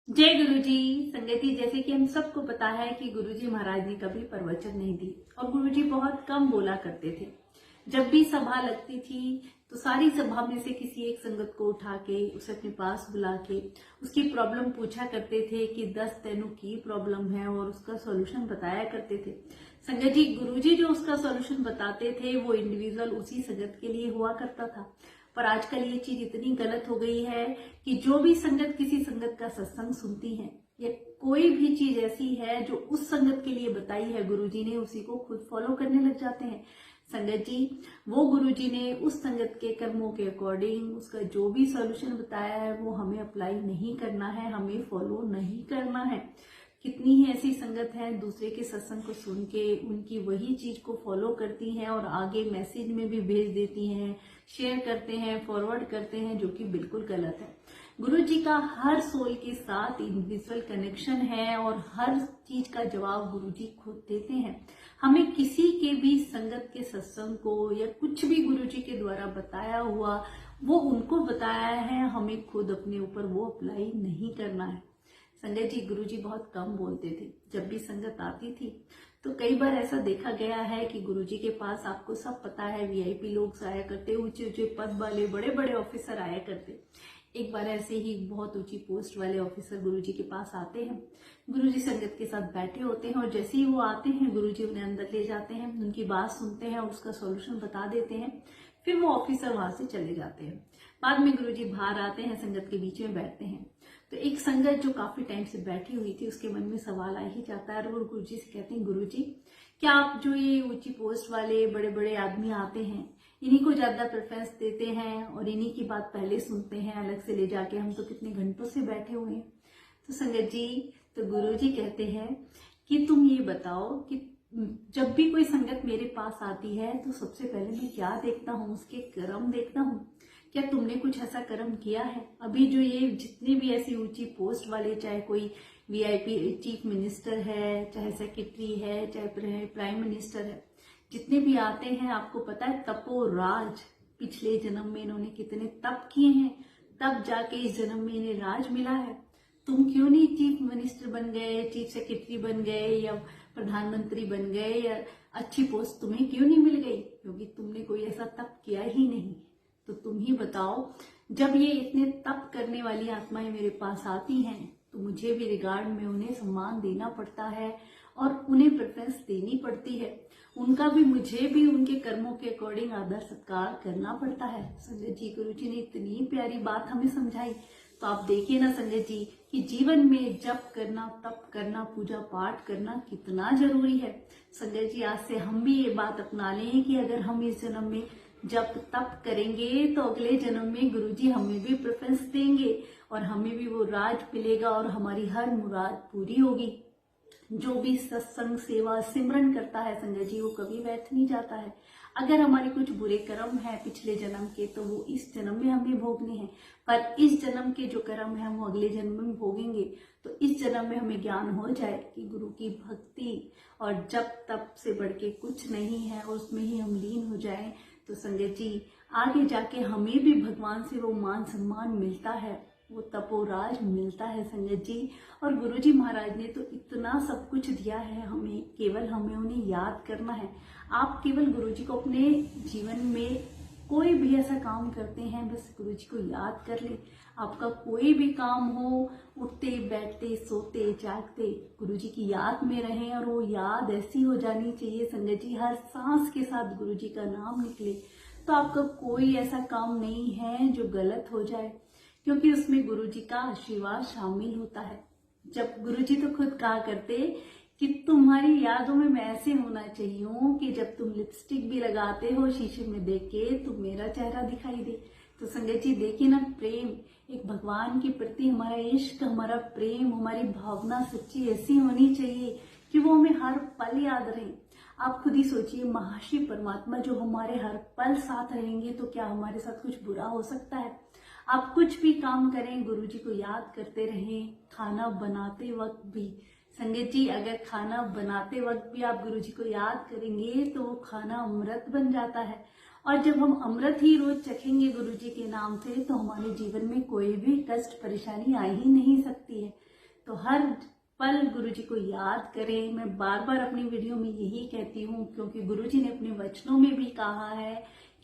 जय गुरुजी। संगति, जैसे कि हम सबको पता है कि गुरुजी महाराज ने कभी प्रवचन नहीं दी और गुरुजी बहुत कम बोला करते थे। जब भी सभा लगती थी तो सारी सभा में से किसी एक संगत को उठा के उसे अपने पास बुला के उसकी प्रॉब्लम पूछा करते थे कि 10 तेनों की प्रॉब्लम है और उसका सॉल्यूशन बताया करते थे। संगत जी, गुरुजी जो उसका सॉल्यूशन बताते थे वो इंडिविजुअल उसी संगत के लिए हुआ करता था। पर आजकल ये चीज इतनी गलत हो गई है कि जो भी संगत किसी संगत का सत्संग सुनती है या कोई भी चीज ऐसी है जो उस संगत के लिए बताई है गुरुजी ने, उसी को खुद फॉलो करने लग जाते हैं। संगत जी, वो गुरुजी ने उस संगत के कर्मों के अकॉर्डिंग उसका जो भी सॉल्यूशन बताया है वो हमें अप्लाई नहीं करना है, हमें फॉलो नहीं करना है। कितनी ही ऐसी संगत है दूसरे के सत्संग को सुन के उनकी वही चीज को फॉलो करती हैं और आगे मैसेज में भी भेज देती हैं, शेयर करते हैं, फॉरवर्ड करते हैं, जो कि बिल्कुल गलत है। गुरु जी का हर सोल के साथ इंडिविजुअल कनेक्शन है और हर चीज का जवाब गुरु जी खुद देते हैं। हमें किसी के भी संगत के सत्संग को या कुछ भी गुरु जी के द्वारा बताया हुआ वो उनको बताया है, हमें खुद अपने ऊपर वो अप्लाई नहीं करना है। संजय जी, गुरुजी बहुत कम बोलते थे। जब भी संगत आती थी तो कई बार ऐसा देखा गया है कि गुरुजी के पास, आपको सब पता है, वीआईपी लोग आया करते, ऊंचे ऊंचे पद वाले बड़े बड़े ऑफिसर आया करते। एक बार ऐसे ही बहुत ऊंची पोस्ट वाले ऑफिसर गुरुजी के पास आते हैं। गुरुजी संगत के साथ बैठे होते हैं और जैसे ही वो आते हैं गुरुजी उन्हें अंदर ले जाते हैं, उनकी बात सुनते हैं और उसका सॉल्यूशन बता देते हैं। फिर वो ऑफिसर वहां से चले जाते हैं। बाद में गुरुजी बाहर आते हैं, संगत के बीच में बैठते हैं। तो एक संगत जो काफी टाइम से बैठी हुई थी उसके मन में सवाल आ ही जाता है और वो गुरुजी से कहते हैं, गुरुजी क्या आप जो ये ऊंची पोस्ट वाले बड़े बड़े आदमी आते हैं इन्हीं को ज्यादा प्रेफरेंस देते हैं और इन्हीं की बात पहले सुनते हैं अलग से ले जाके, हम तो कितने घंटों से बैठे हुए हैं। तो संगत जी, तो गुरुजी कहते हैं कि तुम ये बताओ कि जब भी कोई संगत मेरे पास आती है तो सबसे पहले मैं क्या देखता हूँ, उसके कर्म देखता हूँ। क्या तुमने कुछ ऐसा कर्म किया है? अभी जो ये जितने भी ऐसी ऊंची पोस्ट वाले, चाहे कोई वीआईपी चीफ मिनिस्टर है, चाहे सेक्रेटरी है, चाहे प्राइम मिनिस्टर है, जितने भी आते हैं, आपको पता है तपो राज, पिछले जन्म में इन्होंने कितने तप किए हैं, तब जाके इस जन्म में इन्हें राज मिला है। तुम क्यों नहीं चीफ मिनिस्टर बन गए, चीफ सेक्रेटरी बन गए या प्रधानमंत्री बन गए या अच्छी पोस्ट तुम्हें क्यों नहीं मिल गई? क्योंकि तुमने कोई ऐसा तप किया ही नहीं। तो तुम ही बताओ, जब ये इतने तप करने वाली आत्माएं मेरे पास आती हैं तो मुझे भी रिगार्ड में उन्हें सम्मान देना पड़ता है और उन्हें प्रेफरेंस देनी पड़ती है। उनका भी, मुझे भी उनके कर्मों के अकॉर्डिंग आदर सत्कार करना पड़ता है। संजय जी, गुरु जी ने इतनी प्यारी बात हमें समझाई। तो आप देखिए ना संजय जी कि जीवन में जप करना, तप करना, पूजा पाठ करना कितना जरूरी है। संजय जी, आज से हम भी ये बात अपना लें कि अगर हम इस जन्म में जब तप करेंगे तो अगले जन्म में गुरुजी हमें भी प्रेफरेंस देंगे और हमें भी वो राज मिलेगा और हमारी हर मुराद पूरी होगी। जो भी सत्संग सेवा सिमरन करता है संजय जी, वो कभी व्यर्थ नहीं जाता है। अगर हमारे कुछ बुरे कर्म है पिछले जन्म के तो वो इस जन्म में हमें भोगने हैं, पर इस जन्म के जो कर्म है हम अगले जन्म में भोगेंगे। तो इस जन्म में हमें ज्ञान हो जाए कि गुरु की भक्ति और जप तप से बढ़ के कुछ नहीं है और उसमें ही हम लीन हो जाएं, तो संगत जी आगे जाके हमें भी भगवान से वो मान सम्मान मिलता है, वो तपोराज मिलता है संगत जी। और गुरुजी महाराज ने तो इतना सब कुछ दिया है हमें, केवल हमें उन्हें याद करना है। आप केवल गुरुजी को अपने जीवन में कोई भी ऐसा काम करते हैं बस गुरुजी को याद कर ले। आपका कोई भी काम हो, उठते बैठते सोते जागते गुरुजी की याद में रहें और वो याद ऐसी हो जानी चाहिए संगत जी, हर सांस के साथ गुरुजी का नाम निकले। तो आपका कोई ऐसा काम नहीं है जो गलत हो जाए, क्योंकि उसमें गुरुजी का आशीर्वाद शामिल होता है। जब गुरुजी तो खुद कहा करते कि तुम्हारी यादों में मैं ऐसे होना चाहिए हूँ कि जब तुम लिपस्टिक भी लगाते हो शीशे में देख के तो मेरा चेहरा दिखाई दे। तो संगत जी देखिए ना, प्रेम, एक भगवान के प्रति हमारा इश्क, हमारा प्रेम, हमारी भावना सच्ची ऐसी होनी चाहिए कि वो हमें हर पल याद रहे। आप खुद ही सोचिए, महाशिव परमात्मा जो हमारे हर पल साथ रहेंगे तो क्या हमारे साथ कुछ बुरा हो सकता है? आप कुछ भी काम करें गुरुजी को याद करते रहें। खाना बनाते वक्त भी संगत जी, अगर खाना बनाते वक्त भी आप गुरुजी को याद करेंगे तो वो खाना अमृत बन जाता है। और जब हम अमृत ही रोज चखेंगे गुरुजी के नाम से तो हमारे जीवन में कोई भी कष्ट परेशानी आ ही नहीं सकती है। तो हर पल गुरु जी को याद करें। मैं बार बार अपनी वीडियो में यही कहती हूँ, क्योंकि गुरु जी ने अपने वचनों में भी कहा है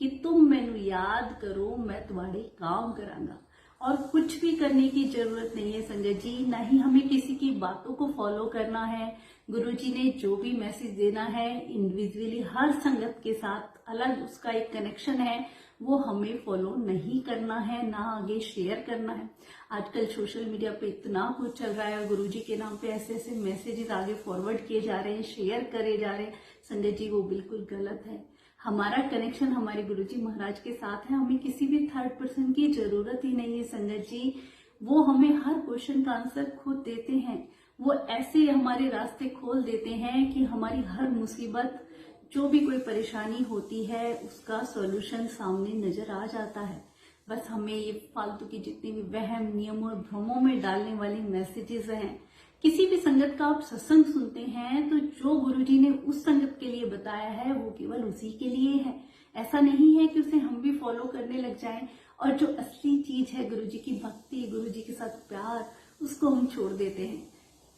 कि तुम मैनू याद करो, मैं तुम्हारे काम करांगा। और कुछ भी करने की जरूरत नहीं है संगत जी, ना ही हमें किसी की बातों को फॉलो करना है। गुरु जी ने जो भी मैसेज देना है इंडिविजुअली हर संगत के साथ अलग उसका एक कनेक्शन है, वो हमें फॉलो नहीं करना है, ना आगे शेयर करना है। आजकल सोशल मीडिया पे इतना कुछ चल रहा है, गुरु जी के नाम पे ऐसे ऐसे मैसेजेस आगे फॉरवर्ड किए जा रहे हैं, शेयर करे जा रहे हैं। संगत जी वो बिल्कुल गलत है। हमारा कनेक्शन हमारे गुरु जी महाराज के साथ है, हमें किसी भी थर्ड पर्सन की जरूरत ही नहीं है संगत जी। वो हमें हर क्वेश्चन का आंसर खुद देते हैं। वो ऐसे हमारे रास्ते खोल देते हैं कि हमारी हर मुसीबत, जो भी कोई परेशानी होती है, उसका सॉल्यूशन सामने नजर आ जाता है। बस हमें ये फालतू की जितनी भी वहम, नियम और भ्रमों में डालने वाली मैसेजेस हैं। किसी भी संगत का आप सत्संग सुनते हैं तो जो गुरुजी ने उस संगत के लिए बताया है वो केवल उसी के लिए है। ऐसा नहीं है कि उसे हम भी फॉलो करने लग जाएं और जो असली चीज है गुरुजी की भक्ति, गुरुजी के साथ प्यार, उसको हम छोड़ देते हैं।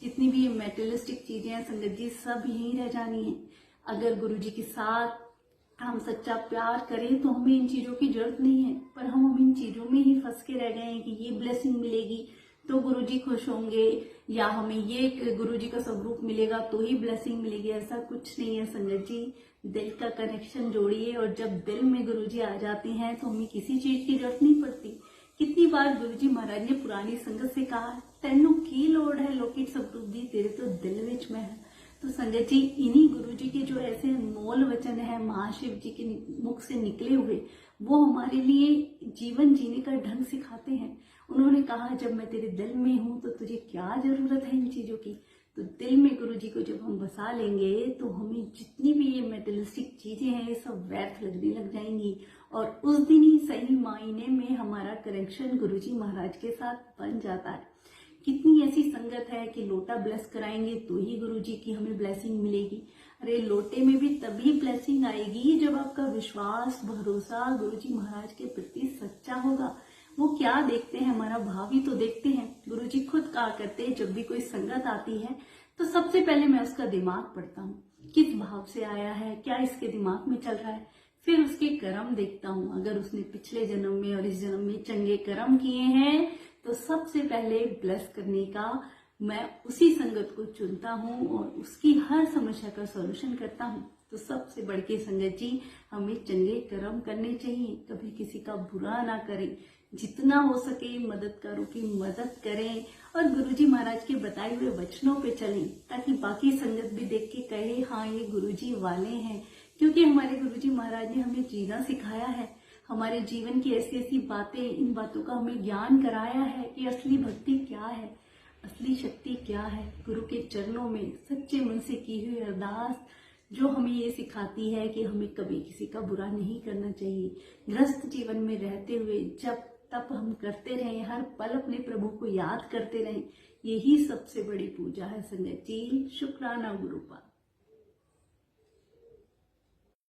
जितनी भी मेटेरियलिस्टिक चीजें हैं संगत जी, सब यहीं रह जानी है। अगर गुरुजी के साथ हम सच्चा प्यार करें तो हमें इन चीजों की जरूरत नहीं है, पर हम इन चीजों में ही फंस के रह गए हैं कि ये ब्लेसिंग मिलेगी तो गुरुजी खुश होंगे, या हमें ये गुरुजी का स्वरूप मिलेगा तो ही ब्लेसिंग मिलेगी। ऐसा कुछ नहीं है संगत जी। दिल का कनेक्शन जोड़िए और जब दिल में गुरुजी आ जाते हैं तो हमें किसी चीज की जरूरत नहीं पड़ती। कितनी बार गुरुजी महाराज ने पुरानी संगत से कहा, तेनू की लोड़ है लोकी स्वरूप दी, तेरे तो दिल विच मैं है। तो संगत जी, इन्हीं गुरुजी के जो ऐसे अनमोल वचन है महाशिव जी के मुख से निकले हुए, वो हमारे लिए जीवन जीने का ढंग सिखाते हैं। उन्होंने कहा, जब मैं तेरे दिल में हूं तो तुझे क्या जरूरत है इन चीजों की। तो दिल में गुरुजी को जब हम बसा लेंगे तो हमें जितनी भी ये मेटेरियलिस्टिक चीजें हैं ये सब व्यर्थ लगने लग जाएंगी, और उस दिन ही सही मायने में हमारा कनेक्शन गुरुजी महाराज के साथ बन जाता है। कितनी ऐसी संगत है कि लोटा ब्लेस कराएंगे तो ही गुरुजी की हमें ब्लेसिंग मिलेगी। अरे लोटे में भी तभी ब्लेसिंग आएगी जब आपका विश्वास, भरोसा गुरुजी महाराज के प्रति सच्चा होगा। वो क्या देखते हैं, हमारा भाव ही तो देखते हैं। गुरुजी खुद कहा करते हैं, जब भी कोई संगत आती है तो सबसे पहले मैं उसका दिमाग पढ़ता हूँ, किस भाव से आया है, क्या इसके दिमाग में चल रहा है। फिर उसके कर्म देखता हूँ, अगर उसने पिछले जन्म में और इस जन्म में चंगे कर्म किए हैं तो सबसे पहले ब्लेस करने का मैं उसी संगत को चुनता हूँ और उसकी हर समस्या का सॉल्यूशन करता हूँ। तो सबसे बढ़ के संगत जी, हमें चंगे कर्म करने चाहिए, कभी किसी का बुरा ना करें, जितना हो सके मददगारों की मदद करें और गुरुजी महाराज के बताए हुए वचनों पे चलें, ताकि बाकी संगत भी देख के कहे, हाँ ये गुरुजी वाले हैं। क्योंकि हमारे गुरुजी महाराज ने हमें जीना सिखाया है, हमारे जीवन की ऐसी ऐसी बातें, इन बातों का हमें ज्ञान कराया है कि असली भक्ति क्या है, असली शक्ति क्या है। गुरु के चरणों में सच्चे मन से की हुई अरदास जो हमें ये सिखाती है कि हमें कभी किसी का बुरा नहीं करना चाहिए। गृहस्थ जीवन में रहते हुए जब तप हम करते रहें, हर पल अपने प्रभु को याद करते रहें, यही सबसे बड़ी पूजा है संगत जी। शुक्राना गुरुपाद।